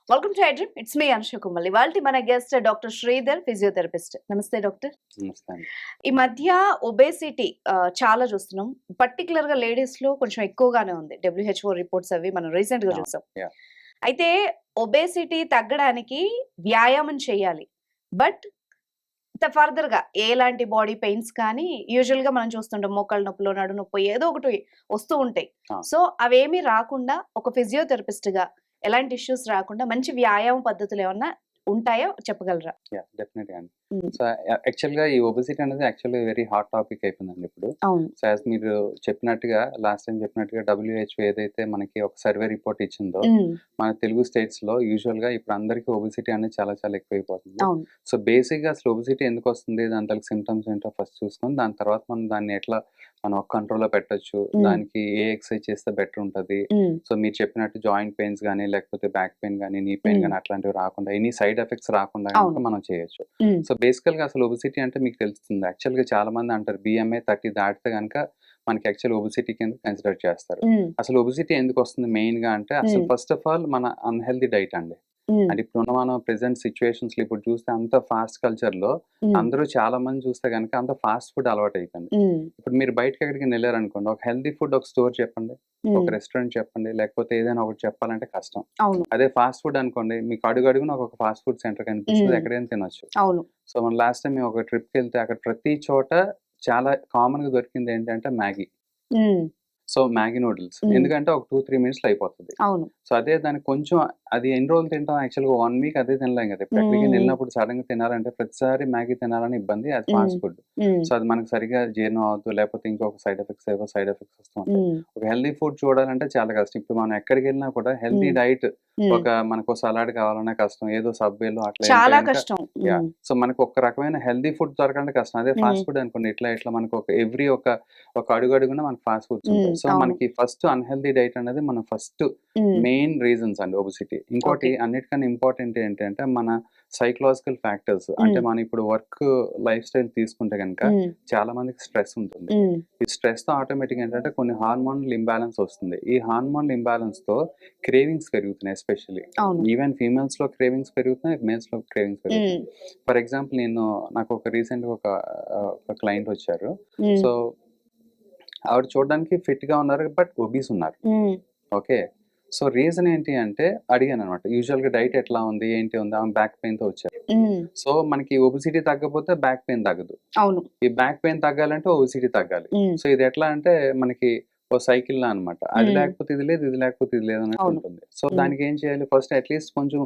Welcome to iDream. It's me Anusha Kumal. ఇవాళ మన guest doctor Sridhar, physiotherapist. నమస్తే డాక్టర్. నమస్తే అండి. ఈ మధ్య ఒబేసిటీ చాలా చూస్తున్నాం. పర్టికులర్ గా లేడీస్ లో కొంచెం ఎక్కువగానే ఉంది. WHO రిపోర్ట్స్ అవి మనం రీసెంట్ గా చూసాం. అయితే ఒబేసిటీ తగ్గడానికి వ్యాయామం చేయాలి. బట్ ఫర్దర్ గా ఎలాంటి బాడీ పెయిన్స్ కానీ యూజువల్ గా మనం చూస్తుంటాం, మోకాళ్ళ నొప్పులు, నడు నొప్పి ఏదో ఒకటి వస్తూ ఉంటాయి. సో అవేమీ రాకుండా ఒక ఫిజియోథెరపిస్ట్ గా ఎలాంటి ఇష్యూస్ రాకుండా మంచి వ్యాయామ పద్ధతులు ఏమన్నా ఉంటాయో చెప్పగలరా? డెఫినెట్‌గా అండి. సో యాక్చువల్‌గా ఈ ఒబెసిటీ అనేది యాక్చువల్‌గా వెరీ హాట్ టాపిక్ అయిపోయిందండి ఇప్పుడు. సో యాస్ మీరు చెప్పినట్టుగా లాస్ట్ టైం చెప్పినట్టుగా WHO ఏదైతే మనకి ఒక సర్వే రిపోర్ట్ ఇచ్చిందో మన తెలుగు స్టేట్స్‌లో యూజువల్‌గా ఇప్పుడు అందరికీ ఒబెసిటీ అనేది చాలా చాలా ఎక్కువైపోతుంది. సో బేసిక్‌గా అసలు ఒబెసిటీ ఎందుకు వస్తుంది, దాని తగ్గ సింప్టమ్స్ ఏంటో ఫస్ట్ చూసుకొని దాని తర్వాత మనం దాన్ని ఎట్లా మనం ఒక కంట్రోల్‌లో పెట్టొచ్చు, దానికి ఏ ఎక్సర్సైజ్ చేస్తే బెటర్ ఉంటది. సో మీరు చెప్పినట్టు జాయింట్ పెయిన్స్ గానీ, లేకపోతే బ్యాక్ పెయిన్ గానీ, నీ పెయిన్ గానీ అట్లాంటివి రాకుండా, ఎనీ సైడ్ ఎఫెక్ట్స్ రాకుండా గనుక మనం చేయొచ్చు. సో బేసికల్‌గా అసలు ఒబెసిటీ అంటే మీకు తెలుస్తుంది. యాక్చువల్‌గా చాలా మంది అంటారు BMI 30 దాటితే గనుక మనకి యాక్చువల్ ఒబెసిటీ కింద కన్సిడర్ చేస్తారు. అసలు ఒబెసిటీ ఎందుకు వస్తుంది మెయిన్ గా అంటే అసలు ఫస్ట్ ఆఫ్ ఆల్ మన అన్‌హెల్తీ డైట్ అండి. అంటే ఇప్పుడున్న మనం ప్రెసెంట్ సిచ్యువేషన్స్ లో ఇప్పుడు చూస్తే అంత ఫాస్ట్ కల్చర్ లో అందరూ చాలా మంది చూస్తే కనుక అంత ఫాస్ట్ ఫుడ్ అలవాటు అయిపోయింది. ఇప్పుడు మీరు బయటకి ఎక్కడికి వెళ్ళారనుకోండి, ఒక హెల్తీ ఫుడ్ ఒక స్టోర్ చెప్పండి, ఒక రెస్టారెంట్ చెప్పండి, లేకపోతే ఏదైనా ఒకటి చెప్పాలంటే కష్టం. అదే ఫాస్ట్ ఫుడ్ అనుకోండి, మీకు అడుగున ఒక ఫాస్ట్ ఫుడ్ సెంటర్ కనిపిస్తుంది, ఎక్కడైనా తినొచ్చు. సో మన లాస్ట్ టైం మేము ఒక ట్రిప్కి వెళ్తే అక్కడ ప్రతి చోట చాలా కామన్ గా దొరికింది ఏంటంటే మ్యాగీ. సో మ్యాగీ నూడిల్స్ ఎందుకంటే ఒక 2-3 మినిట్స్ లో అయిపోతుంది. సో అదే దానికి కొంచెం అది ఎన్ని రోజులు తింటాం, యాక్చువల్గా 1 వీక్ అదే తినలేం కదా. ఇప్పుడు ఎక్కడికి వెళ్ళినప్పుడు సడన్ గా తినాలంటే ప్రతిసారి మ్యాగీ తినాలని ఇబ్బంది, అది ఫాస్ట్ ఫుడ్. సో అది మనకి సరిగా జీర్ణం అవుతుంది, లేకపోతే ఇంకొక సైడ్ ఎఫెక్ట్స్ వస్తూ ఉంటాయి. ఒక హెల్దీ ఫుడ్ చూడాలంటే చాలా కష్టం. ఇప్పుడు మనం ఎక్కడికి వెళ్ళినా కూడా హెల్దీ డైట్, ఒక మనకు సలాడ్ కావాలన్నా కష్టం, ఏదో సబ్వేలో అట్లా. సో మనకు ఒక రకమైన హెల్దీ ఫుడ్ దొరకంటే కష్టం. అదే ఫాస్ట్ ఫుడ్ అనుకోండి, ఇట్లా మనకు ఒక ఎవ్రీ ఒక అడుగున మనకు ఫాస్ట్ ఫుడ్స్ ఉంటాయి. సో మనకి ఫస్ట్ అన్‌హెల్తీ డైట్ అనేది మన ఫస్ట్ మెయిన్ రీజన్స్ అండి ఒబెసిటీ. ఇంకోటి అన్నిటికన్నా ఇంపార్టెంట్ ఏంటంటే మన సైకలాజికల్ ఫ్యాక్టర్స్. అంటే మనం ఇప్పుడు వర్క్ లైఫ్ స్టైల్ తీసుకుంటే కనుక చాలా మందికి స్ట్రెస్ ఉంటుంది. ఈ స్ట్రెస్ తో ఆటోమేటిక్ ఏంటంటే కొన్ని హార్మోనల్ ఇంబ్యాలెన్స్ వస్తుంది. ఈ హార్మోనల్ ఇంబ్యాలెన్స్ తో క్రేవింగ్స్ పెరుగుతున్నాయి. ఎస్పెషల్లీ ఈవెన్ ఫీమేల్స్ లో క్రేవింగ్స్ పెరుగుతున్నాయి, మేల్స్ లో క్రేవింగ్స్ పెరుగుతున్నాయి. ఫర్ ఎగ్జాంపుల్ నాకు ఒక రీసెంట్ గా ఒక క్లయింట్ వచ్చారు. సో ఆవిడ చూడడానికి ఫిట్ గా ఉన్నారు, బట్ ఒబీస్ ఉన్నారు. ఓకే, సో రీజన్ ఏంటి అంటే అడిగాను అనమాట, యూజువల్ గా డైట్ ఎట్లా ఉంది, ఏంటి ఉంది. ఆమె బ్యాక్ పెయిన్ తో వచ్చారు. సో మనకి ఒబిసిటీ తగ్గకపోతే బ్యాక్ పెయిన్ తగ్గదు. ఈ బ్యాక్ పెయిన్ తగ్గాలంటే ఒబిసిటీ తగ్గాలి. సో ఇది ఎట్లా అంటే మనకి ఓ సైకిల్ లా అనమాట. అది లేకపోతే ఇది లేదు, ఇది లేకపోతే ఇది లేదు అనేది ఉంటుంది. సో దానికి ఏం చేయాలి, ఫస్ట్ అట్లీస్ట్ కొంచెం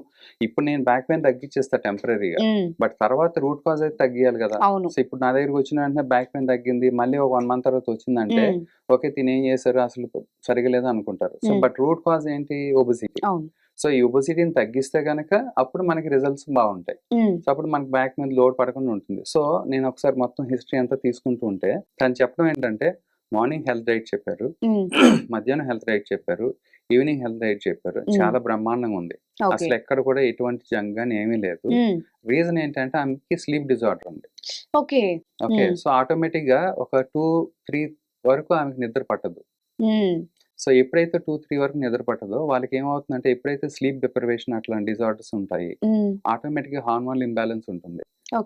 ఇప్పుడు నేను బ్యాక్ పెయిన్ తగ్గించేస్తా టెంపరీగా, బట్ తర్వాత రూట్ కాజ్ అయితే తగ్గియాలి కదా. సో ఇప్పుడు నా దగ్గరికి వచ్చిన వెంటనే బ్యాక్ పెయిన్ తగ్గింది, మళ్ళీ ఒక 1 మంత్ తర్వాత వచ్చిందంటే ఓకే తినేం చేశారు అసలు సరిగా లేదు అనుకుంటారు. సో బట్ రూట్ కాజ్ ఏంటి, ఒబెసిటీ. సో ఈ ఒబెసిటీని తగ్గిస్తే గనక అప్పుడు మనకి రిజల్ట్స్ బాగుంటాయి. సో అప్పుడు మనకి బ్యాక్ మీద లోడ్ పడకుండా ఉంటుంది. సో నేను ఒకసారి మొత్తం హిస్టరీ అంతా తీసుకుంటూ ఉంటే తను చెప్పడం ఏంటంటే మార్నింగ్ హెల్త్ డైట్ చెప్పారు, మధ్యాహ్నం హెల్త్ డైట్ చెప్పారు, ఈవినింగ్ హెల్త్ డైట్ చెప్పారు. చాలా బ్రహ్మాండంగా ఉంది. అసలు ఎక్కడ కూడా ఎటువంటి జంక్ గానీ ఏమీ లేదు. రీజన్ ఏంటంటే ఆమెకి స్లీప్ డిజార్డర్ ఉంది. ఓకే, సో ఆటోమేటిక్ గా ఒక 2-3 వరకు ఆమెకి నిద్ర పట్టదు. సో ఎప్పుడైతే 2-3 వరకు నిద్ర పట్టదో వాళ్ళకి ఏమవుతుందంటే, ఎప్పుడైతే స్లీప్ డిప్రైవేషన్ అట్లాంటి డిజార్డర్స్ ఉంటాయి, ఆటోమేటిక్ గా హార్మోనల్ ఇంబ్యాలెన్స్ ఉంటుంది.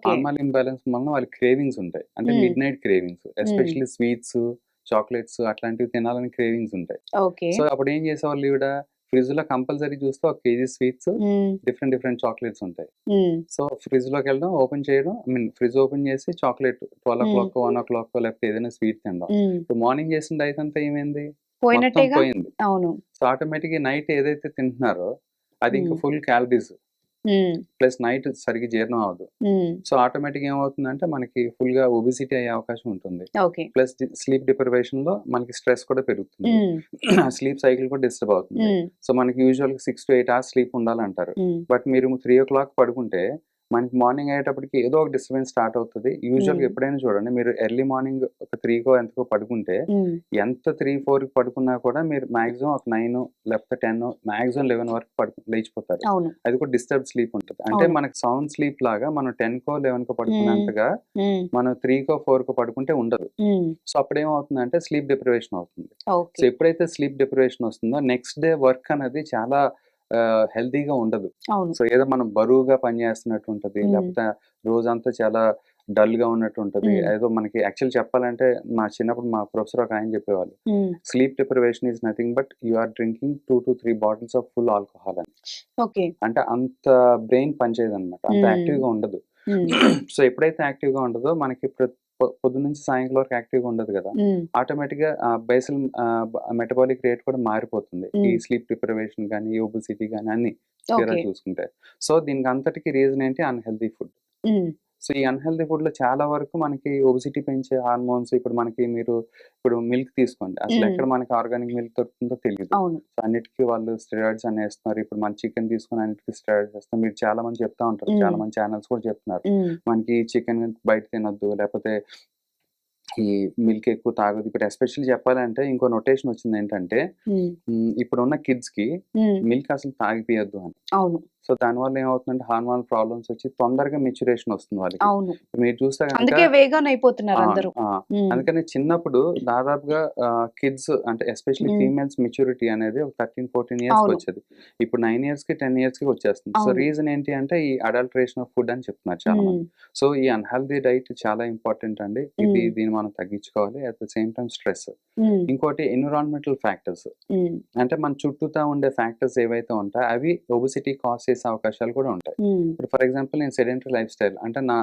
హార్మోనల్ ఇంబ్యాలెన్స్ వల్ల వాళ్ళకి క్రేవింగ్స్ ఉంటాయి, అంటే mid night cravings, especially sweets, chocolates అట్లాంటివి తినాలని క్రేవింగ్స్ ఉంటాయి. సో అప్పుడు ఏం చేసేవాళ్ళు, ఈవిడ ఫ్రిడ్జ్ లో కంపల్సరీ చూస్తే 1 kg స్వీట్స్, డిఫరెంట్ చాక్లెట్స్ ఉంటాయి. సో ఫ్రిడ్జ్ లోకి వెళ్ళడం, ఓపెన్ చేయడం, ఫ్రిడ్జ్ ఓపెన్ చేసి చాక్లెట్ 12 o'clock 1 o'clock లేకపోతే ఏదైనా స్వీట్ తినడం. ఇప్పుడు మార్నింగ్ చేసిన డైట్ అంతా ఏమైంది, పోయింది. సో ఆటోమేటిక్ నైట్ ఏదైతే తింటున్నారో అది ఇంకా ఫుల్ క్యాలరీస్, ప్లస్ నైట్ సరిగ్గా జీర్ణం అవ్వదు. సో ఆటోమేటిక్ ఏమవుతుందంటే మనకి ఫుల్ గా ఒబిసిటీ అయ్యే అవకాశం ఉంటుంది. ప్లస్ స్లీప్ డిప్రైవేషన్ లో మనకి స్ట్రెస్ కూడా పెరుగుతుంది, స్లీప్ సైకిల్ కూడా డిస్టర్బ్ అవుతుంది. సో మనకి యూజువల్ 6 to 8 hours స్లీప్ ఉండాలంటారు, బట్ మీరు 3 o'clock పడుకుంటే మనకి మార్నింగ్ అయ్యేటప్పటికి ఏదో ఒక డిస్టర్బెన్స్ స్టార్ట్ అవుతుంది. యూజువల్‌గా ఎప్పుడైనా చూడండి, మీరు ఎర్లీ మార్నింగ్ ఒక 3కో ఎంతకో పడుకుంటే ఎంత 3, 4కి పడుకున్నా కూడా మీరు మాక్సిమం ఒక 9 లేకపోతే 10 మాక్సిమం 11 వరకు లేచిపోతారు. అవును. అది కూడా డిస్టర్బ్డ్ స్లీప్ ఉంటది. అంటే అవును. మనకి సౌండ్ స్లీప్ లాగా మనం 10కో, 11కో హ్మ్. పడుకున్నంతగా హ్మ్. మనం 3కో, 4కో పడుకుంటే ఉండదు. హ్మ్. సో అప్పుడేమవుతుందంటే స్లీప్ డిప్రివేషన్ అవుతుంది. So okay. ఎప్పుడైతే స్లీప్ డిప్రివేషన్ వస్తుందో నెక్స్ట్ డే వర్క్ అనేది చాలా హెల్తీగా ఉండదు. అవును. సో ఏదో మనం బరువుగా పనిచేస్తున్నట్టు ఉంటది. హ్మ్. లేకపోతే రోజంతా చాలా డల్‌గా ఉన్నట్టు ఉంటది. హ్మ్. ఏదో మనకి యాక్చువల్ చెప్పాలంటే మా చిన్నప్పుడు మా ప్రొఫెసర్ ఒకాయన చెప్పేవాళ్ళు. Hmm. Sleep deprivation is nothing but you are drinking 2-3 bottles of full alcohol అని. ఓకే. అంటే అంత బ్రెయిన్ పనిచేయదనమాట. అంత హ్మ్. యాక్టివ్‌గా ఉండదు. హ్మ్. సో ఎప్పుడైతే యాక్టివ్‌గా ఉండదో మనకి పొద్దున్న నుంచి సాయంకాలం వరకు యాక్టివ్‌గా ఉండదు గదా! హ్మ్. ఆటోమేటిక్‌గా బేసల్ మెటబాలిక్ రేట్ కూడా మారిపోతుంది. ఈ హ్మ్. స్లీప్ డిప్రివేషన్ గాని, ఈ ఒబెసిటీ గాని అన్నీ తీరా ఓకే. చూసుకుంటే. సో దీనికి అంతటికి రీజన్ ఏంటి? Unhealthy food. హ్మ్. సో ఈ అన్‌హెల్తీ ఫుడ్‌లో చాలా వరకు మనకి ఒబెసిటీ పెంచే హార్మోన్స్ ఇప్పుడు మనకి ఇప్పుడు మిల్క్ తీసుకోండి. హ్మ్. అసలెక్కడ మనకి ఆర్గానిక్ మిల్క్ దొరుకుతుందో తెలీదు. అవును. సో అన్నిటికి వాళ్ళు స్టెరాయిడ్స్ అని ఏస్తున్నారు. ఇప్పుడు మన చికెన్ తీసుకొని అన్నిటికి స్టెరాయిడ్స్ ఏస్తాం. మీరు చాలా మంది చెప్తా ఉంటారు. హ్మ్. చాలా మంది ఛానెల్స్ కూడా చెప్తున్నారు. హ్మ్. మనకి చికెన్ బయట తినొద్దు. లేపోతే ఈ మిల్క్ ఎక్కువ తాగొద్దు. ఇప్పుడు ఎస్పెషల్లీ చెప్పాలంటే ఇంకో నొటేషన్ వచ్చిందేంటంటే హ్మ్. ఇప్పుడున్న కిడ్స్‌కి హ్మ్. మిల్క్ అసలు తాగిపియొద్దు అని. అవును. సో దానివల్ల ఏమవుతుందంటే హార్మోనల్ ప్రాబ్లమ్స్ వచ్చి తొందరగా మెచ్యురేషన్ వస్తుంది వాళ్ళకి. అవును. మీరు చూస్తే గనక అందుకే వేగాన్ అయిపోతున్నారు అవును. అందరూ. ఆ! హ్మ్. అందుకని చిన్నప్పుడు దాదాపుగా కిడ్స్ అంటే ఎస్పెషల్లీ హ్మ్. ఫీమేల్స్ మెచ్యూరిటీ అనేది ఒక 13, 14 అవును. ఇయర్స్‌కొచ్చేది. ఇప్పుడు 9 ఇయర్స్‌కి, 10 ఇయర్స్‌కి వచ్చేస్తుంది. సో అవును. రీజన్ ఏంటి అంటే ఈ అడల్టరేషన్ ఆఫ్ ఫుడ్ అని చెప్తున్నారు చాలా హ్మ్. మంది. సో ఈ అన్‌హెల్తీ డైట్ చాలా ఇంపార్టెంట్ అండి. హ్మ్. దీన్ని మనం తగ్గించుకోవాలి. At the same time stress. హ్మ్. ఇంకోటి ఎన్విరాన్మెంటల్ ఫ్యాక్టర్స్. హ్మ్. అంటే మన చుట్టూతా ఉండే ఫ్యాక్టర్స్ ఏవైతే ఉంటాయో అవి ఒబెసిటీ కాజ్ చేసే అవకాశాలు కూడా ఉంటాయి. హ్మ్. ఇప్పుడు ఫర్ ఎగ్జాంపుల్ నేను సెడెంటరీ లైఫ్ స్టైల్ అంటే నా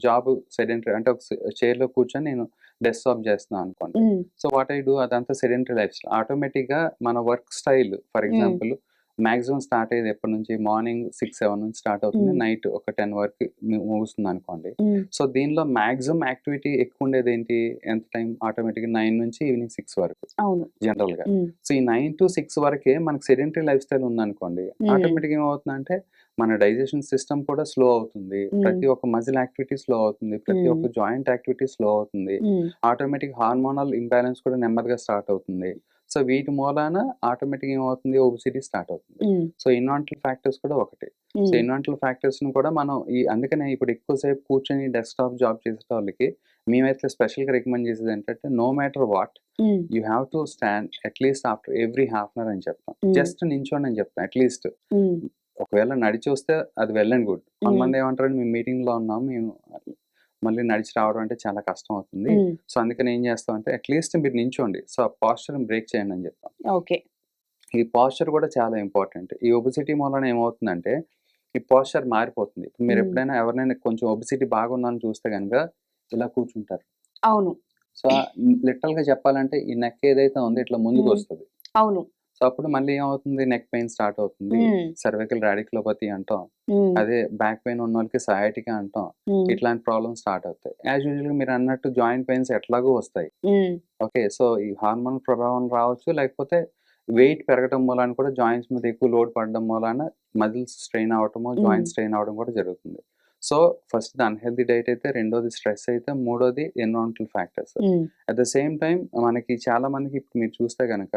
జాబ్ సెడెంటరీ అంటే ఒక చైర్‌లో కూర్చొని నేను డెస్క్‌టాప్ చేస్తున్నాను అనుకోండి. హ్మ్. సో వాట్ ఐ డూ అదంతా సెడెంటరీ లైఫ్ స్టైల్. ఆటోమేటిక్‌గా మన వర్క్ స్టైల్ ఫర్ హ్మ్. ఎగ్జాంపుల్ మాక్సిమం స్టార్ట్ అయ్యేది ఎప్పటి నుంచి మార్నింగ్ 6, 7 నుంచి స్టార్ట్ అవుతుంది. హ్మ్. నైట్ ఒక 10 వరకు ముగుస్తుందనుకోండి. హ్మ్. సో దీనిలో మాక్సిమం యాక్టివిటీ ఎక్కువుండేదేంటి? ఎంత టైం? ఆటోమేటిక్‌గా 9 నుంచి ఈవినింగ్ 6 వరకు అవును. జనరల్‌గా. హ్మ్. సో ఈ 9-6 వరకే మనకు సెడెంటరీ లైఫ్ స్టైల్ ఉందనుకోండి. హ్మ్. ఆటోమేటిక్‌గా ఏమవుతుందంటే మన డైజెషన్ సిస్టమ్ కూడా స్లో అవుతుంది. హ్మ్. ప్రతి ఒక్క మజిల్ యాక్టివిటీ స్లో అవుతుంది. ప్రతి హ్మ్. ఒక్క జాయింట్ యాక్టివిటీ స్లో అవుతుంది. హ్మ్. ఆటోమేటిక్ హార్మోనల్ ఇంబాలెన్స్ కూడా నెమ్మదిగా స్టార్ట్ అవుతుంది. సో వీటి మూలాన ఆటోమేటిక్‌గా ఏమవుతుంది? ఒబెసిటీ స్టార్ట్ అవుతుంది. హ్మ్. సో ఎన్విరాన్మెంటల్ ఫ్యాక్టర్స్ కూడా ఒకటి. సో హ్మ్. ఎన్విరాన్మెంటల్ ఫ్యాక్టర్స్‌ని కూడా మనం అందుకనే ఇప్పుడు ఎక్కువ సేపు కూర్చొని డెస్క్‌టాప్ జాబ్ చేసేటోళ్ళకి మేమైతే స్పెషల్‌గా రికమెండ్ చేసేదేంటంటే no matter what hmm. You have to stand at least after every half an hour అని చెప్తాం. హ్మ్. జస్ట్ నించోండి అని చెప్తాం అట్‌లీస్ట్. హ్మ్. ఒకవేళ నడిచొస్తే అది వెల్ అండ్ గుడ్. హ్మ్. కొంతమంది ఏమంటారంటే మేము మీటింగ్‌లో ఉన్నాం. మేము మళ్ళీ నడిచి రావడం అంటే చాలా కష్టం అవుతుంది. హ్మ్. సో అందుకని ఏం చేస్తామంటే అట్‌లీస్ట్ మీరు నించోండి. సో ఆ పోస్చర్‌ని బ్రేక్ చేయండి అని చెప్తాం. ఓకే. ఈ పోస్చర్ కూడా చాలా ఇంపార్టెంట్. ఈ ఒబెసిటీ మూలాన ఏమవుతుందంటే ఈ పోస్చర్ మారిపోతుంది. ఇప్పుడు హ్మ్. మీరెప్పుడైనా ఎవరినైనా కొంచెం ఒబెసిటీ బాగుందని చూస్తే గనుక ఇలా కూర్చుంటారు. అవును. సో లిటరల్‌గా చెప్పాలంటే ఈ నెక్ ఏదైతే ఉందో ఇట్లా హ్మ్. ముందుకొస్తది. అవును. సో అప్పుడు మళ్ళీ ఏమవుతుంది నెక్ పెయిన్ స్టార్ట్ అవుతుంది. హ్మ్. సర్వికల్ రాడిక్యులోపతి అంటాం. హ్మ్. అదే బ్యాక్ పెయిన్ ఉన్నోళ్ళకి సయాటికా అంటాం. హ్మ్. ఇట్లాంటి ప్రాబ్లమ్స్ స్టార్ట్ అవుతాయి. యాజ్ యూజువల్‌గా మీరన్నట్టు జాయింట్ పెయిన్స్ ఎట్లాగో వస్తాయి. హ్మ్. ఓకే. సో ఈ హార్మోన్ ప్రభావం రావచ్చు. లేకపోతే వెయిట్ పెరగటం మూలాన కూడా జాయింట్స్ మీద ఎక్కువ లోడ్ పడడం మూలాన మజిల్స్ స్ట్రెయిన్ అవ్వటము, హ్మ్. జాయింట్స్ స్ట్రెయిన్ అవ్వడం కూడా జరుగుతుంది. సో ఫస్ట్‌ది అన్‌హెల్తీ డైట్ అయితే, రెండోది స్ట్రెస్ అయితే, మూడోది ఎన్విరాన్మెంటల్ ఫ్యాక్టర్స్. హ్మ్. అట్ ద సేమ్ టైమ్ మనకి చాలా మందికి ఇప్పుడు మీరు చూస్తే గనక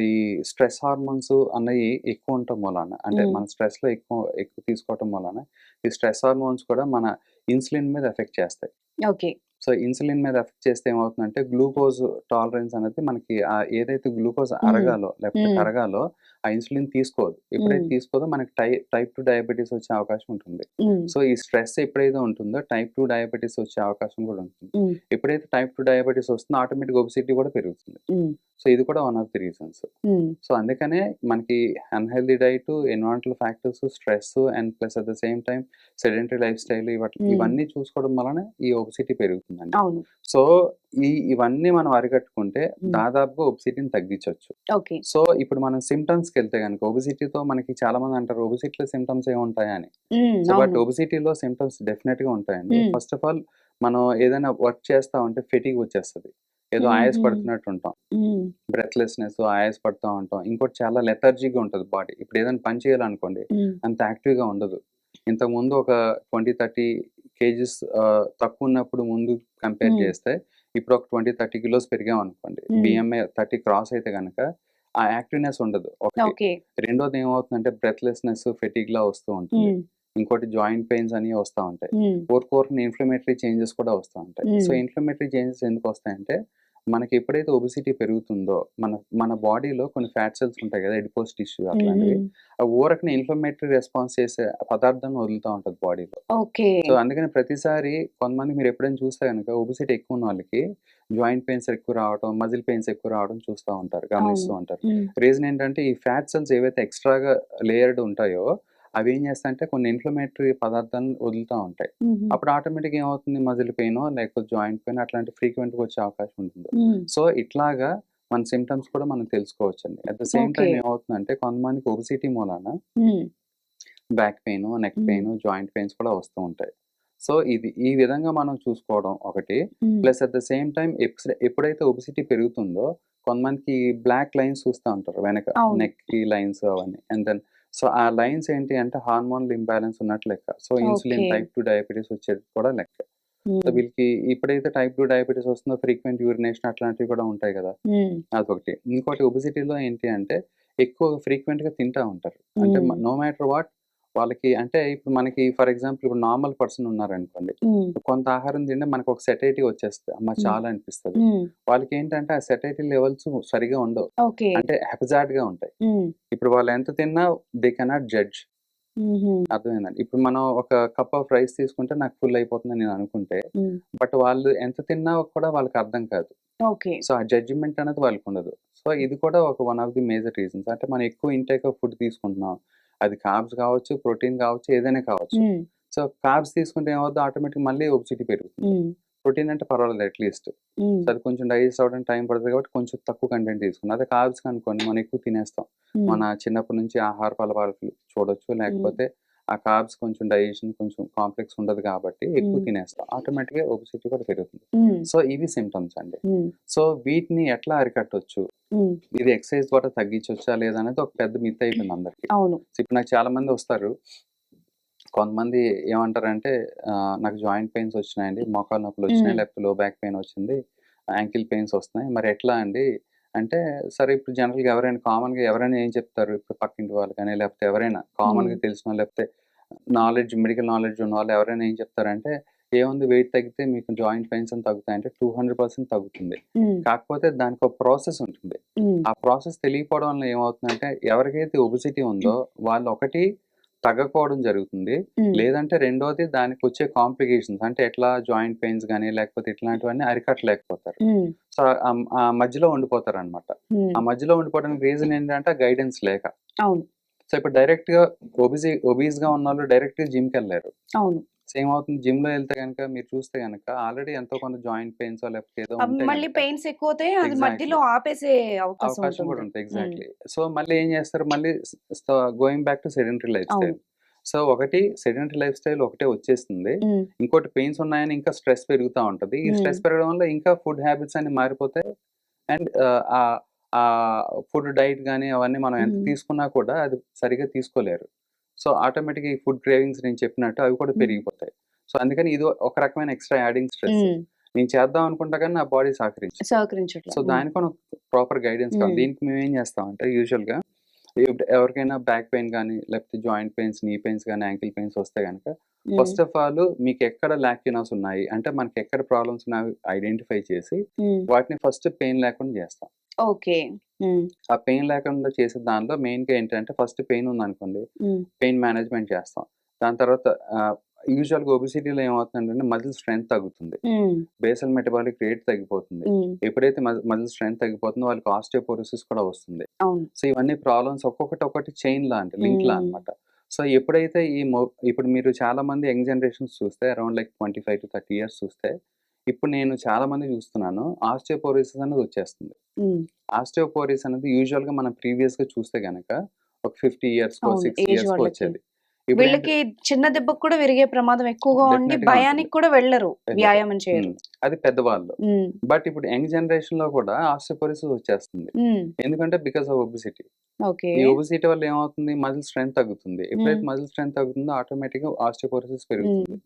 ఈ స్ట్రెస్ హార్మోన్స్ అన్నయి ఎక్కువ ఉండటం మూలాన అంటే హ్మ్. మన స్ట్రెస్‌లో ఎక్కువ తీసుకోవటం మూలాన ఈ స్ట్రెస్ హార్మోన్స్ కూడా మన ఇన్సులిన్ మీద ఎఫెక్ట్ చేస్తాయి. ఓకే. సో, ఇన్సులిన్ మీద ఎఫెక్ట్ చేస్తే ఏమవుతుందంటే, గ్లూకోజ్ టాలరెన్స్ అనేది మనకి ఏదైతే గ్లూకోజ్ హ్మ్. అరగాలో, లేకపోతే హ్మ్. కరగాలో, ఆ ఇన్సులిన్ తీసుకోదు. ఎప్పుడైతే హ్మ్. తీసుకోదో మనకి టైప్ 2 డయాబెటిస్ వచ్చే అవకాశం ఉంటుంది. హ్మ్. సో, ఈ స్ట్రెస్ ఎప్పుడైతే ఉంటుందో టైప్ 2 డయాబెటిస్ వచ్చే అవకాశం కూడా ఉంటుంది. హ్మ్. ఎప్పుడైతే టైప్ 2 డయాబెటిస్ వస్తుందో ఆటోమేటిక్‌గా ఒబెసిటీ కూడా పెరుగుతుంది. హ్మ్. సో, ఇది కూడా వన్ ఆఫ్ ది రీజన్స్. హ్మ్. సో, అందుకనే మనకి unhealthy diet, environmental factors, stress and plus at the same time sedentary life style హ్మ్. ఇవన్నీ చూసుకోవడం వలన ఈ ఒబెసిటీ పెరుగుతుందండి. అవును. సో, ఇవన్నీ మనం అరికట్టుకుంటే హ్మ్. దాదాపుగా ఒబెసిటీని తగ్గించొచ్చు. ఓకే. సో, ఇప్పుడు మనం సిమ్టమ్స్‌కెళ్తే గనుక ఒబెసిటీతో మనకి చాలా మంది అంటారు ఒబెసిటీలో సిమ్టమ్స్ ఏముంటాయా అని. హ్మ్. సో, బట్ అవును. ఒబెసిటీలో సిమ్టమ్స్ డెఫినిట్‌గా ఉంటాయండి. హ్మ్. ఫస్ట్ ఆఫ్ ఆల్ మనం ఏదైనా వర్క్ చేస్తా ఉంటే ఫెటీగ్ వచ్చేస్తది. ఏదో ఆయాస హుహు. పడుతున్నట్టు ఉంటాం. హ్మ్. బ్రెత్‌లెస్‌నెస్, ఆయాస పడతా ఉంటాం. ఇంకోటి చాలా లెథార్జీగా ఉంటది బాడీ. ఇప్పుడు ఏదైనా పని చేయాలనుకోండి హ్మ్. అంత యాక్టివ్‌గా ఉండదు. ఇంతకుముందు ఒక 20-30 కేజీస్ తక్కువ ఉన్నప్పుడు ముందు కంపేర్ చేస్తే ఇప్పుడు ఒక 20-30 కిలోస్ పెరిగామనుకోండి. BMI 30 క్రాస్ అయితే గనక ఆ యాక్టివ్‌నెస్ ఉండదు. ఒకటి. ఓకే. రెండోది ఏమవుతుందంటే బ్రెత్‌లెస్‌నెస్, ఫెటిగ్‌లా వస్తూ ఉంటుంది. ఇంకోటి జాయింట్ పెయిన్స్ అని వస్తా ఉంటాయి. ఊరికూరికనే ఇన్‌ఫ్లమేటరీ చేంజెస్ కూడా వస్తా ఉంటాయి. సో, ఇన్‌ఫ్లమేటరీ చేంజెస్ ఎందుకు వస్తాయంటే మనకి ఎప్పుడైతే ఒబెసిటీ పెరుగుతుందో మన బాడీలో కొన్ని ఫ్యాట్ సెల్స్ ఉంటాయి కదా, ఎడిపోస్ టిష్యూ అట్లాంటివి. ఆ ఊరకనే ఇన్‌ఫ్లమేటరీ రెస్పాన్స్ చేసే పదార్థాన్ని వదులుతా ఉంటది బాడీలో. ఓకే. సో, అందుకని ప్రతిసారి కొంతమంది మీరు ఎప్పుడైనా చూస్తే గనక ఒబెసిటీ ఎక్కువ ఉన్న వాళ్ళకి జాయింట్ పెయిన్స్ ఎక్కువ రావడం, మజిల్ పెయిన్స్ ఎక్కువ రావడం చూస్తా ఉంటారు, గమనిస్తూ ఉంటారు. రీజన్ ఏంటంటే ఈ ఫ్యాట్ సెల్స్ ఏవైతే ఎక్స్‌ట్రాగా లేయర్డ్ ఉంటాయో అవి ఏం చేస్తాయంటే కొన్ని ఇన్‌ఫ్లమేటరీ పదార్థాలను వదులుతా ఉంటాయి. అప్పుడు ఆటోమేటిక్‌గా ఏమవుతుంది, మజిల్ పెయినో లేకపోతే జాయింట్ పెయిన్ అట్లాంటి ఫ్రీక్వెంట్‌గా వచ్చే అవకాశం ఉంటుంది. సో, ఇట్లాగా మన సింప్టమ్స్ కూడా మనం తెలుసుకోవచ్చండి. అట్ ద సేమ్ టైమ్ ఏమవుతుందంటే కొంతమందికి ఒబెసిటీ మూలాన back pain, neck pain, joint pains కూడా వస్తూ ఉంటాయి. సో, ఈ విధంగా మనం చూసుకోవడం ఒకటి. Plus at the same time ఎప్పుడైతే ఒబెసిటీ పెరుగుతుందో కొంతమందికి బ్లాక్ లైన్స్ చూస్తా ఉంటారు వెనక, నెక్‌కి లైన్స్ అవన్నీ. అండ్ దెన్ సో, ఆ లైన్స్ ఏంటి అంటే హార్మోనల్ ఇంబాలెన్స్ ఉన్నట్టు లెక్క. సో, ఇన్సులిన్, టైప్ 2 డయాబెటిస్ వచ్చేది కూడా లెక్క. సో, వీళ్ళకి ఎప్పుడైతే టైప్ 2 డయాబెటిస్ వస్తుందో ఫ్రీక్వెంట్ యూరినేషన్ అట్లాంటివి కూడా ఉంటాయి కదా, అదొకటి. ఇంకోటి ఒబెసిటీలో ఏంటి అంటే ఎక్కువ ఫ్రీక్వెంట్‌గా తింటా ఉంటారు. అంటే నో మ్యాటర్ వాట్ వాళ్ళకి, అంటే ఇప్పుడు మనకి ఫర్ ఎగ్జాంపుల్ ఇప్పుడు నార్మల్ పర్సన్ ఉన్నారనుకోండి. కొంత ఆహారం తింటే మనకు ఒక సెటైటీ వచ్చేస్తది. అమ్మ చాలా అనిపిస్తది. వాళ్ళకి ఏంటంటే ఆ సెటైటీ లెవెల్స్ సరిగ్గా ఉండవు. అంటే హెపజార్డ్‌గా ఉంటాయి. ఇప్పుడు వాళ్ళు ఎంత తిన్నా దే కెనాట్ జడ్జ్. అర్థమైందండి. ఇప్పుడు మనం ఒక కప్ ఆఫ్ రైస్ తీసుకుంటే నాకు ఫుల్ అయిపోతుందని నేను అనుకుంటే, బట్ వాళ్ళు ఎంత తిన్నా కూడా వాళ్ళకి అర్థం కాదు. సో, ఆ జడ్జ్‌మెంట్ అనేది వాళ్ళకుండదు. సో, ఇది కూడా one of the major reasons. అంటే మనం ఎక్కువ ఇంటేక్ ఆఫ్ ఫుడ్ తీసుకుంటున్నాం. అది కార్బ్స్ కావచ్చు, ప్రోటీన్ కావచ్చు, ఏదైనా కావచ్చు. సో, కార్బ్స్ తీసుకుంటే ఏమవుద్ది, ఆటోమేటిక్‌గా మళ్ళీ ఒబెసిటీ పెరుగుతుంది. ప్రోటీన్ అంటే పర్వాలేదు అట్‌లీస్ట్. సో, అది కొంచెం డైజెస్ట్ అవ్వడానికి టైం పడుతది కాబట్టి కొంచెం తక్కువ కంటెంట్ తీసుకున్నాం. అదే కార్బ్స్ అనుకోండి మనం ఎక్కువ తినేస్తాం. మన చిన్నప్పటి నుంచి ఆహారపు అలవాట్లు చూడొచ్చు. లేకపోతే ఆ కార్బ్స్ కొంచెం డైజెషన్ కొంచెం కాంప్లెక్స్ ఉండదు కాబట్టి ఎక్కువ తినేస్తాం. ఆటోమేటిక్‌గా ఒబెసిటీ కూడా పెరుగుతుంది. సో, ఇవి సింప్టమ్స్ అండి. సో, వీటిని ఎట్లా అరికట్టొచ్చు? ఇది ఎక్సర్‌సైజ్ ద్వారా తగ్గించొచ్చా లేదా అనేది ఒక పెద్ద మిత్ అయిపోయింది అందరికి. ఇప్పుడు నాకు చాలా మంది వస్తారు. కొంతమంది ఏమంటారంటే నాకు జాయింట్ పెయిన్స్ వచ్చినాయండి, మోకాలు నొప్పులు వచ్చినాయి, లేకపోతే లో బ్యాక్ పెయిన్ వచ్చింది, యాంకిల్ పెయిన్స్ వస్తున్నాయి, మరి ఎట్లా అండి అంటే, సరే ఇప్పుడు జనరల్‌గా కామన్‌గా ఎవరైనా ఏం చెప్తారు, ఇప్పుడు పక్కింటి వాళ్ళు కానీ లేకపోతే ఎవరైనా కామన్‌గా తెలిసిన వాళ్ళు లేకపోతే మెడికల్ నాలెడ్జ్ ఉన్న వాళ్ళు ఎవరైనా ఏం చెప్తారంటే, ఏముంది వెయిట్ తగ్గితే మీకు జాయింట్ పెయిన్స్ అని తగ్గుతాయంటే 200% తగ్గుతుంది. కాకపోతే దానికి ఒక ప్రాసెస్ ఉంటుంది. ఆ ప్రాసెస్ తెలియకపోవడం వల్ల ఏమవుతుందంటే ఎవరికైతే ఒబెసిటీ ఉందో వాళ్ళు ఒకటి తగ్గకపోవడం జరుగుతుంది. లేదంటే రెండోది దానికి వచ్చే కాంప్లికేషన్స్ అంటే ఎట్లా జాయింట్ పెయిన్స్ గాని లేకపోతే ఇట్లాంటివన్నీ అరికట్టలేకపోతారు. సో, ఆ మధ్యలో ఉండిపోతారనమాట. ఆ మధ్యలో ఉండిపోవడానికి రీజన్ ఏంటంటే గైడెన్స్ లేక. సో, ఇప్పుడు డైరెక్ట్‌గా ఒబీస్‌గా ఉన్నోళ్ళు డైరెక్ట్‌గా జిమ్‌కెళ్ళలేరు. సో, ఏమవుతుంది, జిమ్‌లో ఎళ్తే గనక మీరు చూస్తే గనక ఆల్రెడీ ఎంతో కొంత జాయింట్ పెయిన్సో లేకపోతే ఏదో ఉంటే మళ్ళీ గనక పెయిన్స్ ఎక్కువవుతాయి. అది మధ్యలో ఆపేసే అవకాశం అవకాశం కూడా ఉంటుంది. ఉంటుంది. ఎగ్జాక్ట్‌లీ. సో, మళ్ళీ ఏం చేస్తారు, మళ్ళీ going back to sedentary life style. So, ఒకటి సెడెంటరీ లైఫ్ స్టైల్ ఒకటే వచ్చేస్తుంది. ఇంకోటి పెయిన్స్ ఉన్నాయని ఇంకా స్ట్రెస్ పెరుగుతా ఉంటది. ఈ స్ట్రెస్ పెరగడం వల్ల ఇంకా ఫుడ్ హ్యాబిట్స్ అన్ని మారిపోతాయి. అండ్ ఫుడ్ డైట్ గాని అవన్నీ మనం ఎంత తీసుకున్నా కూడా అది సరిగ్గా తీసుకోలేరు. సో, ఆటోమేటిక్‌గా ఈ ఫుడ్ క్రేవింగ్స్ నేను చెప్పినట్టు అవి కూడా పెరిగిపోతాయి. సో, అందుకని ఇది ఒక రకమైన ఎక్స్‌ట్రా యాడింగ్ స్ట్రెస్. నేను చేద్దాం అనుకుంటా కానీ నా బాడీ సహకరించదు. సో, దానికి మనం ప్రాపర్ గైడెన్స్ కావాలి. దీనికి మేమేం చేస్తామంటే యూజువల్‌గా ఎవరికైనా బ్యాక్ పెయిన్ గాని లేకపోతే జాయింట్ పెయిన్స్, నీ పెయిన్స్ గాని, యాంకిల్ పెయిన్స్ వస్తే గనక ఫస్ట్ ఆఫ్ ఆల్ మీకు ఎక్కడ లాక్యునాస్ ఉన్నాయి అంటే మనకి ఎక్కడ ప్రాబ్లమ్స్ ఉన్నాయి ఐడెంటిఫై చేసి వాటిని ఫస్ట్ పెయిన్ లేకుండా చేస్తాం. ఆ పెయిన్ లేకుండా చేసే దానిలో మెయిన్‌గా ఏంటంటే ఫస్ట్ పెయిన్ ఉందనుకోండి, పెయిన్ మేనేజ్‌మెంట్ చేస్తాం. దాని తర్వాత యూజువల్‌గా ఒబెసిటీలో ఏమవుతుందంటే మజిల్ స్ట్రెంగ్త్ తగ్గుతుంది. బేసల్ మెటబాలిక్ రేట్ తగ్గిపోతుంది. ఎప్పుడైతే మజిల్ స్ట్రెంగ్త్ తగ్గిపోతుందో వాళ్ళకి ఆస్టియోపోరోసిస్ కూడా వస్తుంది. సో, ఇవన్నీ ప్రాబ్లమ్స్ ఒక్కొక్కటి చైన్ లాంటి లింక్‌లా అన్నమాట. సో, ఎప్పుడైతే ఇప్పుడు మీరు చాలా మంది యంగ్ జనరేషన్స్ చూస్తే అరౌండ్ లైక్ 25-30 ఇయర్స్ చూస్తే ఇప్పుడు నేను చాలా మంది చూస్తున్నాను ఆస్టియోపోరోసిస్ అనేది వచ్చేస్తుంది. ఆస్టియోపోరోసిస్ అనేది యూజువల్‌గా మనం ప్రీవియస్‌గా చూస్తే గనక ఒక 50 ఇయర్స్‌కో, 60 ఇయర్స్‌కో వచ్చేది. ఇప్పుడు ఏంటి వీళ్ళకి చిన్న దెబ్బకు కూడా విరిగే ప్రమాదం ఎక్కువగా ఉండి డెఫినెట్ గా ఉంటుంది. భయానికి కూడా వెళ్ళరు, వెళ్ళరు. వ్యాయామం చేయరు. అది పెద్దవాళ్ళు. ఉమ్, బట్ ఇప్పుడు యంగ్ జనరేషన్ లో కూడా ఆస్టియోపోరోసిస్ వచ్చేస్తుంది. ఉమ్, ఎందుకంటే బికాస్ ఆఫ్ ఒబిసిటీ. ఓకే. ఈ ఒబిసిటీ వల్ల ఏమవుతుంది, మజిల్ స్ట్రెంత్ తగ్గుతుంది. ఎప్పుడైతే ఉమ్, మజిల్ స్ట్రెంత్ తగ్గుతుందో ఆటోమేటిక్ గా ఆస్టియోపోరోసిస్ ఉమ్, పెరుగుతుంది.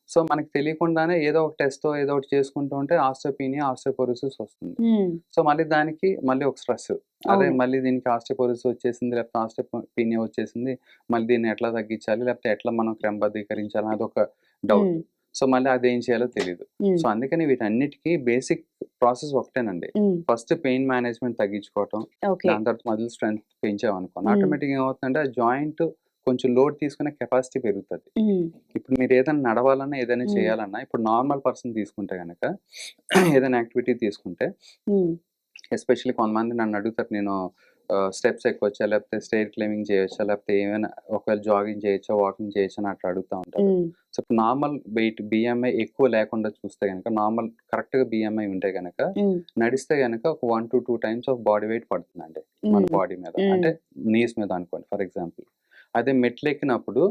సో మనకి తెలియకుండానే ఏదో ఒక టెస్టో ఏదో ఒకటి చేసుకుంటూ ఉంటే ఆస్టియోపీనియా, ఆస్టియోపోరోసిస్ వస్తుంది. ఉమ్, సో మళ్ళీ దానికి మళ్ళీ ఒక స్ట్రెస్. అరే అవును. మళ్ళీ దీనికి ఆస్టియోపోరోసిస్ వచ్చేసింది, లేకపోతే ఆస్టియోపీనియా వచ్చేసింది. మళ్ళీ దీన్ని ఎట్లా తగ్గించాలి, లేకపోతే ఎట్లా మనం క్రమబద్ధీకరించాలి అదొక డౌట్. ఉమ్, సో మళ్ళీ అదేం చేయాలో తెలియదు. ఉమ్, సో అందుకని వీటన్నిటికీ బేసిక్ ప్రాసెస్ ఒకటేనండి. ఉమ్, ఫస్ట్ పెయిన్ మేనేజ్మెంట్ తగ్గించుకోవటం, ఓకే. దాని తర్వాత మజిల్ స్ట్రెంత్ పెంచామనుకోండి, ఉమ్, ఆటోమేటిక్గా ఏమవుతుందంటే ఆ జాయింట్ కొంచెం లోడ్ తీసుకునే కెపాసిటీ పెరుగుతుంది. ఉమ్, ఇప్పుడు మీరు ఏదైనా నడవాలన్నా ఏదైనా ఉమ్, చేయాలన్నా ఇప్పుడు నార్మల్ పర్సన్ తీసుకుంటే కనుక ఏదైనా యాక్టివిటీ తీసుకుంటే, ఉమ్, ఎస్పెషల్లీ కొంతమంది నన్ను అడుగుతారు, నేను స్టెప్స్ ఎక్కొచ్చా, లేకపోతే స్టైర్ క్లైంబింగ్ చేయొచ్చా, లేకపోతే ఏమైనా ఒకవేళ జాగింగ్ చేయొచ్చా, వాకింగ్ చేయొచ్చా అని అట్లా అడుగుతూ ఉంటారు. ఉమ్, సో నార్మల్ వెయిట్ బిఎంఐ ఎక్కువ లేకుండా చూస్తే కనుక, నార్మల్ కరెక్ట్గా బిఎంఐ ఉంటే కనుక ఉమ్, నడిస్తే కనుక ఒక 1 to 2 times of body weight పడుతుందండి మన ఉమ్, బాడీ మీద. ఉమ్, అంటే నీస్ మీద అనుకోండి ఫర్ ఎగ్జాంపుల్. అదే మెట్లు ఎక్కినప్పుడు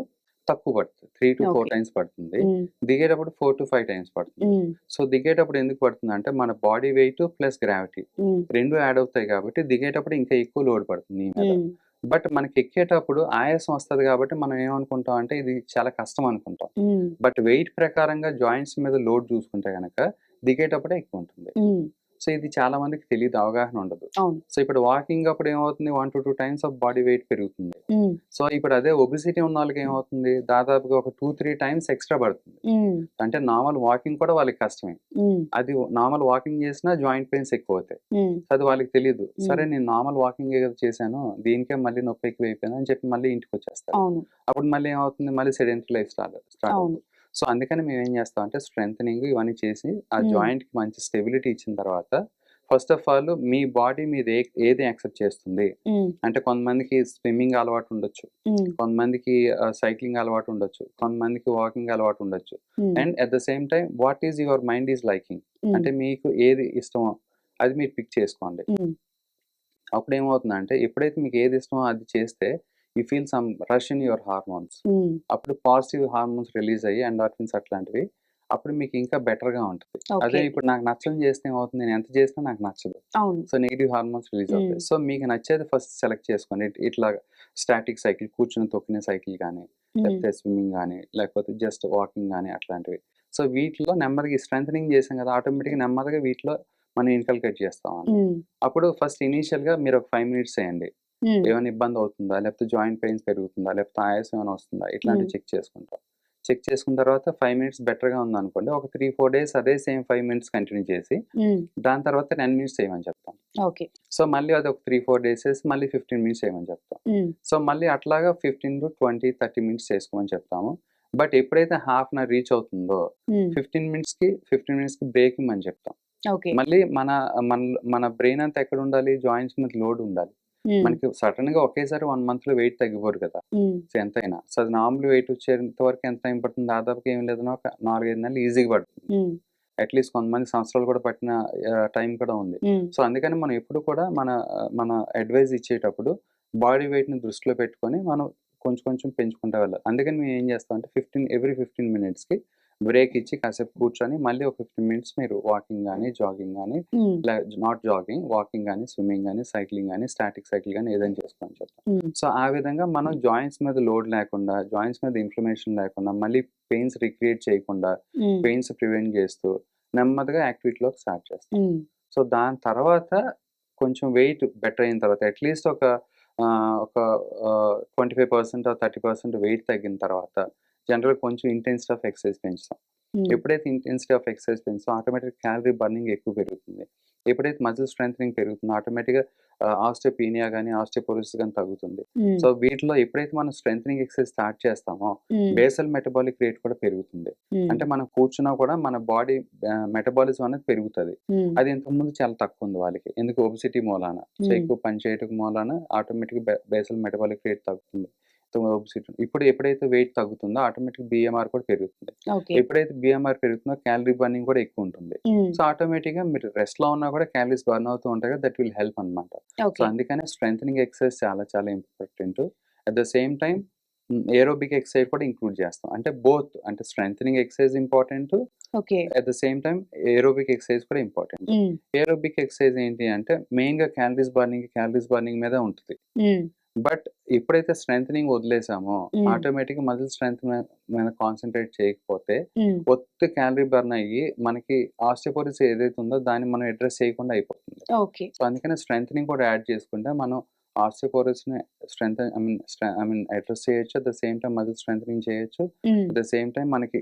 తక్కువ పడుతుంది, 3 to 4 ఓకే. times పడుతుంది. ఉమ్, దిగేటప్పుడు 4 to 5 times పడుతుంది. ఉమ్, సో దిగేటప్పుడు ఎందుకు పడుతుంది అంటే మన బాడీ వెయిట్ ప్లస్ గ్రావిటీ ఉమ్, రెండు యాడ్ అవుతాయి కాబట్టి దిగేటప్పుడు ఇంకా ఎక్కువ లోడ్ పడుతుంది నీ మీద. ఉమ్, బట్ మనకి ఎక్కేటప్పుడు ఆయాసం వస్తుంది కాబట్టి మనం ఏమనుకుంటాం అంటే ఇది చాలా కష్టం అనుకుంటాం. ఉమ్, బట్ వెయిట్ ప్రకారంగా జాయింట్స్ మీద లోడ్ చూసుకుంటే కనుక దిగేటప్పుడే ఎక్కువ ఉంటుంది. ఉమ్, సో ఇది చాలా మందికి తెలియదు, అవగాహన ఉండదు. అవును. సో ఇప్పుడు వాకింగ్ అప్పుడు ఏమవుతుంది, 1 to 2 times of body weight పెరుగుతుంది. ఉమ్, సో ఇప్పుడు అదే ఒబిసిటీ ఉన్న వాళ్ళకి ఏమవుతుంది, దాదాపుగా ఒక 2-3 times ఎక్స్ట్రా పడుతుంది. ఉమ్, అంటే నార్మల్ వాకింగ్ కూడా వాళ్ళకి కష్టమే. ఉమ్, అది నార్మల్ వాకింగ్ చేసినా జాయింట్ పెయిన్స్ ఎక్కువ అవుతాయి. ఉమ్, అది వాళ్ళకి తెలియదు. ఉమ్, సరే నేను నార్మల్ వాకింగ్ ఏదో చేశాను, దీనికే మళ్ళీ నొప్పి ఎక్కువ అయిపోయింది అని చెప్పి మళ్ళీ ఇంటికి వచ్చేస్తారు. అవును. అప్పుడు మళ్ళీ ఏమవుతుంది, మళ్ళీ సెడెంటరీ లైఫ్ స్టార్ట్ అవును. అవుతుంది. సో అందుకని మేము ఏం చేస్తాం అంటే స్ట్రెంథనింగ్ ఇవన్నీ చేసి ఆ ఉమ్, జాయింట్కి మంచి స్టెబిలిటీ ఇచ్చిన తర్వాత, first of all me body మీద ఏది యాక్సెప్ట్ చేస్తుంది. ఉమ్, అంటే కొంతమందికి స్విమ్మింగ్ అలవాటు ఉండొచ్చు, ఉమ్, కొంతమందికి సైక్లింగ్ అలవాటు ఉండొచ్చు, కొంతమందికి వాకింగ్ అలవాటు ఉండొచ్చు. Um, and at the same time what is your mind is liking, um, అంటే మీకు ఏది ఇష్టమో అది మీరు పిక్ చేసుకోండి. ఉమ్, అప్పుడు ఏమవుతుందంటే ఎప్పుడైతే మీకు ఏది ఇష్టమో అది చేస్తే you feel some rush in your hormones. Um, అప్పుడు పాజిటివ్ హార్మోన్స్ రిలీజ్ అయ్యి ఎండార్ఫిన్స్ అట్లాంటివి, అప్పుడు మీకు ఇంకా బెటర్గా ఉంటుంది. అదే ఓకే. ఇప్పుడు నాకు నచ్చని చేస్తే ఏమవుతుంది, నేను ఎంత చేసినా నాకు నచ్చదు. అవును. సో నెగిటివ్ హార్మోన్స్ రిలీజ్ ఉమ్, అవుతాయి. సో మీకు నచ్చేది ఫస్ట్ సెలెక్ట్ చేసుకోండి. ఇట్లా స్టాటిక్ సైకిల్, కూర్చుని తొక్కిన సైకిల్ కానీ, ఉమ్, లేకపోతే స్విమ్మింగ్ కానీ, లేకపోతే జస్ట్ వాకింగ్ కానీ అట్లాంటివి. సో వీటిలో నెమ్మదిగా స్ట్రెంథనింగ్ చేసాం కదా, ఆటోమేటిక్గా నెమ్మదిగా వీటిలో మనం ఇన్కల్కేట్ చేస్తామండి. ఉమ్, అప్పుడు ఫస్ట్ ఇనీషియల్గా మీరు ఒక 5 minutes చేయండి. ఉమ్, ఏమైనా ఇబ్బంది అవుతుందా, లేకపోతే జాయింట్ పెయిన్స్ పెరుగుతుందా, లేకపోతే ఆయాసం ఏమైనా వస్తుందా, ఇట్లాంటివి ఉమ్, చెక్ చేసుకుంటాం. చెక్ చేసుకున్న తర్వాత 5 minutes బెటర్గా ఉందనుకోండి, ఒక 3-4 days అదే సేమ్ 5 minutes కంటిన్యూ చేసి ఉమ్, దాని తర్వాత 10 minutes చేయమని చెప్తాం. ఓకే. సో మళ్ళీ అది ఒక 3-4 days చేసి మళ్ళీ 15 minutes చేయమని చెప్తాం. ఉమ్, సో మళ్ళీ అట్లాగా 15 to 20-30 minutes చేసుకోమని చెప్తాము. బట్ ఎప్పుడైతే హాఫ్ అన్ అవర్ రీచ్ అవుతుందో ఉమ్, 15 minutesకి బ్రేక్ ఇమ్మని చెప్తాం. ఓకే. మళ్ళీ మన మన మన బ్రెయిన్ అంతా ఎక్కడ ఉండాలి, జాయింట్స్ మీద లోడ్ ఉండాలి. ఉమ్, మనకి సడన్గా ఒకేసారి 1 monthలో వెయిట్ తగ్గిపోరు కదా. ఉమ్, సో ఎంతైనా సో అది నార్మల్ వెయిట్ వచ్చేంత వరకు ఎంత టైం పడుతుంది, దాదాపుగా ఏం లేదన్నా ఒక 4-5 నెలలు ఈజీగా పడుతుంది. ఉమ్, అట్లీస్ట్ కొంతమంది సంవత్సరాలు కూడా పట్టిన టైం కూడా ఉంది. ఉమ్, సో అందుకని మనం ఎప్పుడు కూడా మన అడ్వైజ్ ఇచ్చేటప్పుడు బాడీ వెయిట్ని దృష్టిలో పెట్టుకొని మనం కొంచెం కొంచెం పెంచుకుంటూ వెళ్ళాలి. అందుకని మేము ఏం చేస్తామంటే ఎవ్రీ 15 minutesకి బ్రేక్ ఇచ్చి కాసేపు కూర్చొని మళ్ళీ ఒక 15 minutes మీరు వాకింగ్ కానీ, జాగింగ్ కానీ, ఉమ్, నాట్ జాగింగ్, వాకింగ్ కానీ, స్విమ్మింగ్ కానీ, సైక్లింగ్ కానీ, స్టాటిక్ సైకిల్ కానీ ఏదైనా చేసుకోమని చెప్తాం. ఉమ్, సో ఆ విధంగా మనం జాయింట్స్ మీద లోడ్ లేకుండా, జాయింట్స్ మీద ఇన్ఫ్లమేషన్ లేకుండా, మళ్ళీ పెయిన్స్ రిక్రియేట్ చేయకుండా, ఉమ్, పెయిన్స్ ప్రివెంట్ చేస్తూ నెమ్మదిగా యాక్టివిటీలోకి స్టార్ట్ చేస్తాం. ఉమ్, సో దాని తర్వాత కొంచెం వెయిట్ బెటర్ అయిన తర్వాత అట్లీస్ట్ ఒక 25% or 30% వెయిట్ తగ్గిన తర్వాత జనరల్గా కొంచెం ఇంటెన్సిటీ ఆఫ్ ఎక్సర్సైజ్ పెంచుతాం. ఉమ్, ఎప్పుడైతే ఇంటెన్సిటీ ఆఫ్ ఎక్సర్సైజ్ పెంచుతాం ఆటోమేటిక్ క్యాలరీ బర్నింగ్ ఎక్కువ పెరుగుతుంది. ఎప్పుడైతే మజిల్ స్ట్రెంథనింగ్ పెరుగుతుందో ఆటోమేటిక్గా ఆస్టియోపీనియా కానీ, ఆస్టియోపోరోసిస్ కానీ తగ్గుతుంది. ఉమ్, సో వీటిలో ఎప్పుడైతే మనం స్ట్రెంథనింగ్ ఎక్సర్సైజ్ స్టార్ట్ చేస్తామో ఉమ్, బేసల్ మెటబాలిక్ రేట్ కూడా పెరుగుతుంది. ఉమ్, అంటే మనం కూర్చున్నా కూడా మన బాడీ మెటబాలిజం అనేది పెరుగుతుంది. ఉమ్, అది ఇంతకుముందు చాలా తక్కువ ఉంది వాళ్ళకి, ఎందుకు ఒబిసిటీ మూలాన. సో ఉమ్, ఎక్కువ పని చేయటం మూలాన ఆటోమేటిక్గా బేసల్ మెటబాలిక్ రేట్ తగ్గుతుంది. ఒబిసిటీ ఇప్పుడు ఎప్పుడైతే వెయిట్ తగ్గుతుందో ఆటోమేటిక్ బిఎంఆర్ కూడా పెరుగుతుంది. ఓకే. ఎప్పుడైతే బిఎంఆర్ పెరుగుతుందో క్యాలరీ బర్నింగ్ కూడా ఎక్కువ ఉంటుంది. ఉమ్, సో ఆటోమేటిక్గా మీరు రెస్ట్లో ఉన్నా కూడా క్యాలరీస్ బర్న్ అవుతూ ఉంటాయి కదా, దట్ విల్ హెల్ప్ అనమాట. So okay. అందుకనే స్ట్రెంథనింగ్ ఎక్సర్సైజ్ చాలా చాలా important. At the same time aerobic exercise కూడా ఇంక్లూడ్ చేస్తాం. అంటే బోత్ అంటే strengthening exercise important. Okay. At the same time aerobic exercise కూడా ఇంపార్టెంట్. ఏరోబిక్ ఎక్సర్సైజ్ ఏంటి అంటే మెయిన్‌గా క్యాలరీస్ బర్నింగ్ మీద ఉంటది. బట్ ఎప్పుడైతే స్ట్రెంథెనింగ్ వదిలేసామో ఆటోమేటిక్‌గా మజిల్ స్ట్రెంత్ మీద కాన్సంట్రేట్ చేయకపోతే ఒత్తి క్యాలరీ బర్న్ అయ్యి మనకి ఆస్టియోపోరోసిస్ ఏదైతే ఉందో దాన్ని మనం అడ్రెస్ చేయకుండా అయిపోతుంది. ఓకే. సో అందుకనే స్ట్రెంథెనింగ్ కూడా యాడ్ చేసుకుంటే మనం ఆస్టియోపోరోసిస్‌ని అడ్రెస్ చేయొచ్చు. At the same time muscle strengthening చేయొచ్చు. అట్ ద సేమ్ టైమ్ మనకి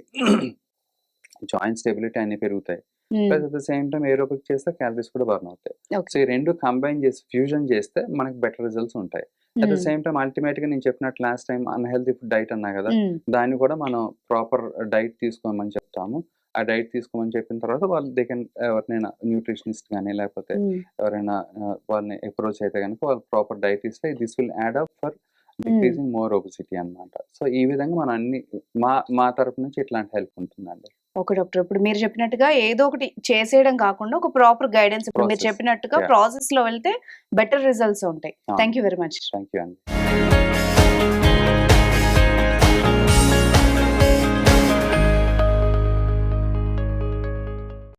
జాయింట్ స్టెబిలిటీ అన్ని పెరుగుతాయి. Plus at the same time aerobic చేస్తే క్యాలరీస్ కూడా బర్న్ అవుతాయి. సో ఈ 2 కంబైన్ చేసి ఫ్యూజన్ చేస్తే మనకి బెటర్ రిజల్ట్స్ ఉంటాయి. అట్ ద సేమ్ టైమ్ అల్టిమేట్‌గా నేను చెప్పినట్టు last time unhealthy food diet అన్నా కదా! దాన్ని కూడా మనం ప్రాపర్ డైట్ తీసుకోమని చెప్తాము. ఆ డైట్ తీసుకోమని చెప్పిన తర్వాత వాళ్ళు దే కెన్ ఎవరినైనా న్యూట్రిషనిస్ట్ గాని లేకపోతే ఎవరైనా వాళ్ళని అప్రోచ్ అయితే గనుక వాళ్ళు ప్రాపర్ డైట్ ఇస్తే this will add up for decreasing more obesity అన్నమాట. సో ఈ విధంగా మనం అన్ని మా తరపు నుంచి ఇట్లాంటి హెల్ప్ ఉంటుందండి. Okay doctor. ఇప్పుడు మీరు చెప్పినట్టుగా ఏదో ఒకటి చేసేయడం కాకుండా ఒక ప్రాపర్ గైడెన్స్ ఇప్పుడు మీరు ప్రాసెస్. చెప్పినట్టుగా యాహ్! ప్రాసెస్‌లో వెళ్తే బెటర్ రిజల్ట్స్ ఉంటాయి. అవును. Thank you very much. Thank you అండి.